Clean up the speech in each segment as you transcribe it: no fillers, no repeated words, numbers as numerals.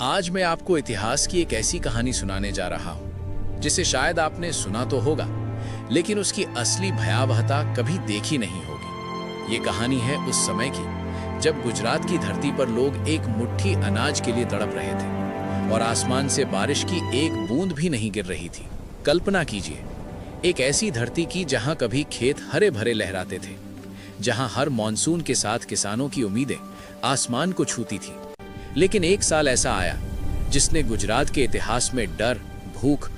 आज मैं आपको इतिहास की एक ऐसी कहानी सुनाने जा रहा हूं जिसे शायद आपने सुना तो होगा, लेकिन उसकी असली भयावहता कभी देखी नहीं होगी। ये कहानी है उस समय की जब गुजरात की धरती पर लोग एक मुट्ठी अनाज के लिए तड़प रहे थे और आसमान से बारिश की एक बूंद भी नहीं गिर रही थी। कल्पना कीजिए, एक ऐसी धरती की जहां कभी खेत हरे भरे लहराते थे, जहां हर मॉनसून के साथ किसानों की उम्मीदें आसमान को छूती थी। लेकिन एक साल ऐसा आया जिसने गुजरात के इतिहास में डर, भूख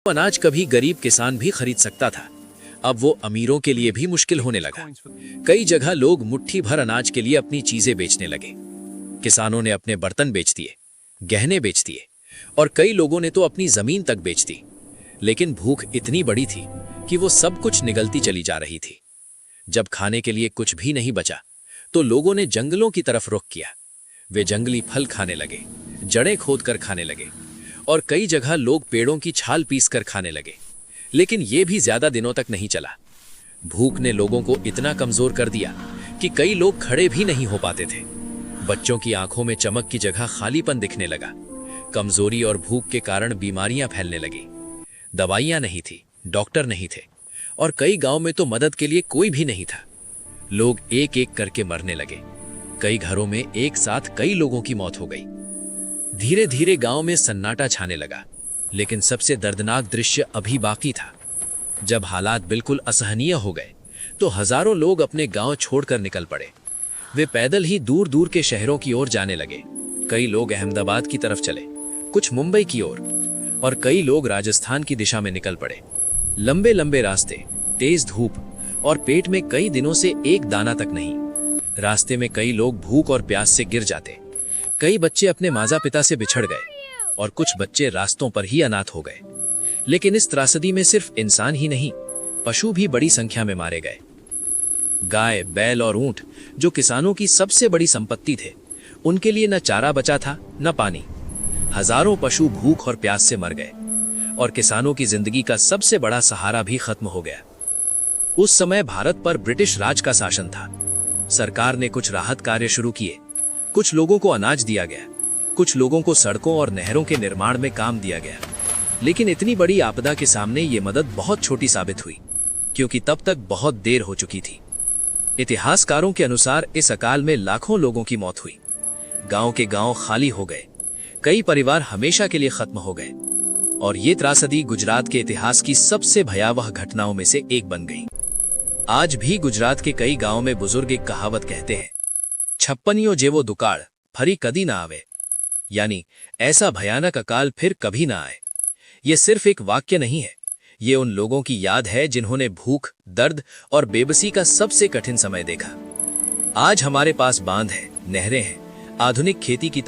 अनाज कभी गरीब किसान भी खरीद सकता था, अब वो अमीरों के लिए भी मुश्किल होने लगा। कई जगह लोग मुट्ठी भर अनाज के लिए अपनी चीजें बेचने लगे। किसानों ने अपने बर्तन बेच दिए, गहने बेच दिए और कई लोगों ने तो अपनी जमीन तक बेच दी। लेकिन भूख इतनी बड़ी थी कि वो सब कुछ निगलती चली जा रही थी। जब खाने के लिए कुछ भी नहीं बचा तो लोगों ने जंगलों की तरफ रुख किया। वे जंगली फल खाने लगे, जड़ें खोदकर खाने लगे और कई जगह लोग पेड़ों की छाल पीसकर खाने लगे। लेकिन यह भी ज्यादा दिनों तक नहीं चला। भूख ने लोगों को इतना कमजोर कर दिया कि कई लोग खड़े भी नहीं हो पाते थे। बच्चों की आंखों में चमक की जगह खालीपन दिखने लगा। कमजोरी और भूख के कारण बीमारियां फैलने लगी। दवाइयां नहीं थी, डॉक्टर नहीं थे और कई गांव में तो मदद के लिए कोई भी नहीं था। लोग एक एक करके मरने लगे। कई घरों में एक साथ कई लोगों की मौत हो गई। धीरे धीरे गांव में सन्नाटा छाने लगा। लेकिन सबसे दर्दनाक दृश्य अभी बाकी था। जब हालात बिल्कुल असहनीय हो गए तो हजारों लोग अपने गांव छोड़कर निकल पड़े। वे पैदल ही दूर दूर के शहरों की ओर जाने लगे। कई लोग अहमदाबाद की तरफ चले, कुछ मुंबई की ओर और कई लोग राजस्थान की दिशा में निकल पड़े। लंबे लंबे रास्ते, तेज धूप और पेट में कई दिनों से एक दाना तक नहीं। रास्ते में कई लोग भूख और प्यास से गिर जाते। कई बच्चे अपने माता पिता से बिछड़ गए और कुछ बच्चे रास्तों पर ही अनाथ हो गए। लेकिन इस त्रासदी में सिर्फ इंसान ही नहीं, पशु भी बड़ी संख्या में मारे गए। गाय, बैल और ऊंट, जो किसानों की सबसे बड़ी संपत्ति थे, उनके लिए न चारा बचा था न पानी। हजारों पशु भूख और प्यास से मर गए और किसानों की जिंदगी का सबसे बड़ा सहारा भी खत्म हो गया। उस समय भारत पर ब्रिटिश राज का शासन था। सरकार ने कुछ राहत कार्य शुरू किए। कुछ लोगों को अनाज दिया गया, कुछ लोगों को सड़कों और नहरों के निर्माण में काम दिया गया। लेकिन इतनी बड़ी आपदा के सामने ये मदद बहुत छोटी साबित हुई, क्योंकि तब तक बहुत देर हो चुकी थी। इतिहासकारों के अनुसार इस अकाल में लाखों लोगों की मौत हुई। गांव के गांव खाली हो गए, कई परिवार हमेशा के लिए खत्म हो गए और ये त्रासदी गुजरात के इतिहास की सबसे भयावह घटनाओं में से एक बन गई। आज भी गुजरात के कई गांवों में बुजुर्ग एक कहावत कहते हैं, छप्पनियों जेवो दुकाळ फरी कदी ना आवे, यानी ऐसा भयानक अकाल फिर कभी ना आए। ये सिर्फ एक वाक्य नहीं है, ये उन लोगों की याद है जिन्होंने भूख, दर्द और बेबसी का सबसे कठिन समय देखा। आज हमारे पास बांध है, नहरें हैं, आधुनिक खेती की